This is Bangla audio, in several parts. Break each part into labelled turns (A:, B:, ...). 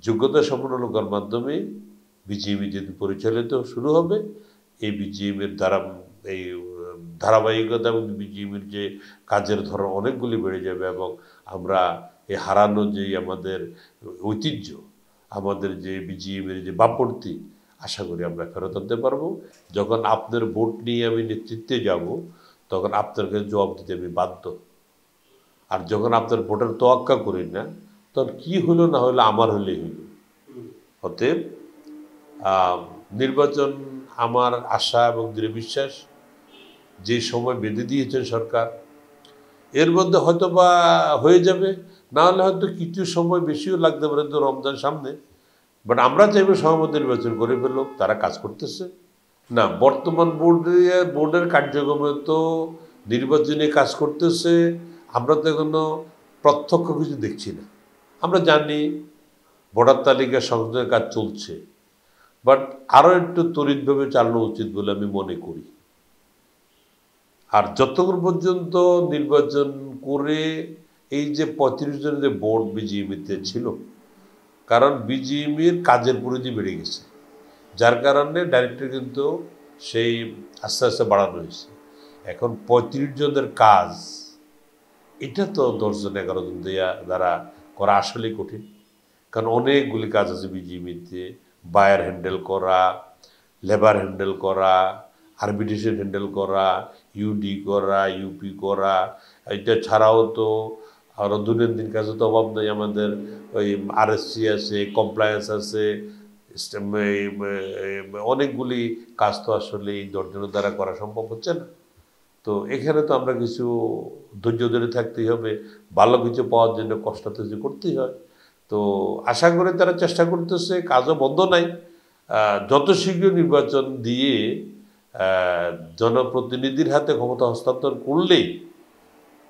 A: যোগ্যতা সম্পন্ন লোকের মাধ্যমে বিজিএমই যেদিন পরিচালিত শুরু হবে, এই বিজিএমের দ্বারা এই ধারাবাহিকতা এবং বিজিএমের যে কাজের ধরন অনেকগুলি বেড়ে যাবে এবং আমরা এই হারানো যে আমাদের ঐতিহ্য, আমাদের যে বিজিএমের যে বাপমূর্তি, আশা করি আমরা ফেরত আনতে পারবো। যখন আপনার ভোট নিয়ে আমি নেতৃত্বে যাব, তখন আপনার কাছে জবাব দিতে আমি বাধ্য। আর যখন আপনার ভোটের তোয়াক্কা করি না, তখন কি হলো না হলো আমার হলেই হইল। অতএব নির্বাচন আমার আশা এবং দৃঢ় বিশ্বাস, যে সময় বেঁধে দিয়েছেন সরকার, এর মধ্যে হয়তো বা হয়ে যাবে, না হলে হয়তো কিছু সময় বেশিও লাগতে পারে, তো রমজান সামনে। বাট আমরা চাইবো সভাপতি নির্বাচন করে ফেলুক, তারা কাজ করতেছে না। বর্তমান বোর্ডের কার্যক্রমে তো নির্বাচনী কাজ করতেছে, আমরা তো এখনো প্রত্যক্ষ কিছু দেখছি না। আমরা জানি ভোটার তালিকা সংশোধনের কাজ চলছে, বাট আরও একটু তড়িৎভাবে চালানো উচিত বলে আমি মনে করি। আর যতক্ষণ পর্যন্ত নির্বাচন করে এই যে ৩৫ জনের যে বোর্ড বিজিএমিতে ছিল, কারণ বিজিএমির কাজের পরিধি বেড়ে গেছে, যার কারণে ডাইরেক্টর কিন্তু সেই আস্তে আস্তে বাড়ানো হয়েছে। এখন ৩৫ জনের কাজ, এটা তো ১০ জন ১১ জন দ্বারা করা আসলেই কঠিন। কারণ অনেকগুলি কাজ আছে বিজিএমিতে, বায়ার হ্যান্ডেল করা, লেবার হ্যান্ডেল করা, আরবিট্রেশন হ্যান্ডেল করা, ইউডি করা, ইউপি করা। এটা ছাড়াও তো আরও দৈনন্দিন কাজে তো অভাব নেই। আমাদের ওই আরএসসি আছে, কমপ্লায়েন্স আছে, অনেকগুলি কাজ তো আসলে এই ১০ জনের দ্বারা করা সম্ভব হচ্ছে না। তো এখানে তো আমরা কিছু ধৈর্য ধরে থাকতেই হবে, ভালো কিছু পাওয়ার জন্য কষ্ট তো করতেই হয়। তো আশা করে তারা চেষ্টা করতেছে, কাজও বন্ধ নাই। যত শীঘ্র নির্বাচন দিয়ে জনপ্রতিনিধির হাতে ক্ষমতা হস্তান্তর করলেই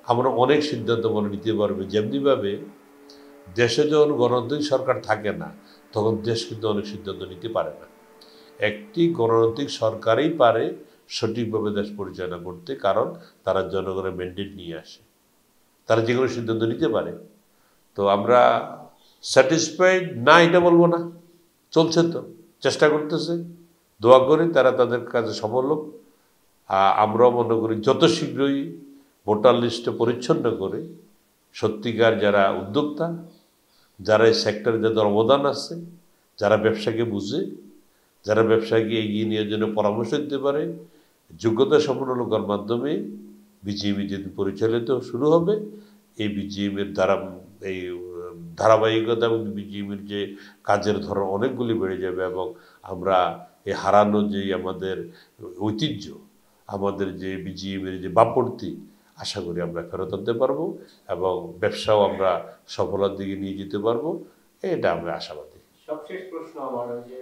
A: আমরা অনেক সিদ্ধান্ত মনে নিতে পারবে। যেমনিভাবে দেশে যখন গণতান্ত্রিক সরকার থাকে না, তখন দেশ কিন্তু অনেক সিদ্ধান্ত নিতে পারে না। একটি গণতান্ত্রিক সরকারই পারে সঠিকভাবে দেশ পরিচালনা করতে, কারণ তারা জনগণের ম্যান্ডেট নিয়ে আসে, তারা যে কোনো সিদ্ধান্ত নিতে পারে। তো আমরা স্যাটিসফাইড না এটা বলবো না, চলছে তো, চেষ্টা করতেছে, দোয়া করি তারা তাদের কাজে সফল হোক। আমরাও মনে করি যত শীঘ্রই ভোটার লিস্টে পরিচ্ছন্ন করে সত্যিকার যারা উদ্যোক্তা, যারা এই সেক্টরে যাদের অবদান আছে, যারা ব্যবসাকে বুঝে, যারা ব্যবসাকে এগিয়ে নেওয়ার জন্য পরামর্শ দিতে পারে, যোগ্যতা সম্পন্ন লোকের মাধ্যমে বিজিএমই যেদিন পরিচালিত শুরু হবে, এই বিজিএমের দ্বারা এই ধারাবাহিকতা এবং বিজিএমের যে কাজের ধরন অনেকগুলি বেড়ে যাবে এবং আমরা এই হারানো যে আমাদের ঐতিহ্য, আমাদের যে বিজিএমের যে বাপমূর্তি, আশা করি আমরা ফেরত আনতে পারবো এবং ব্যবসাও আমরা সফলতার দিকে নিয়ে যেতে পারবো, এটা আমরা আশাবাদী।
B: সবশেষ প্রশ্ন আমার, যে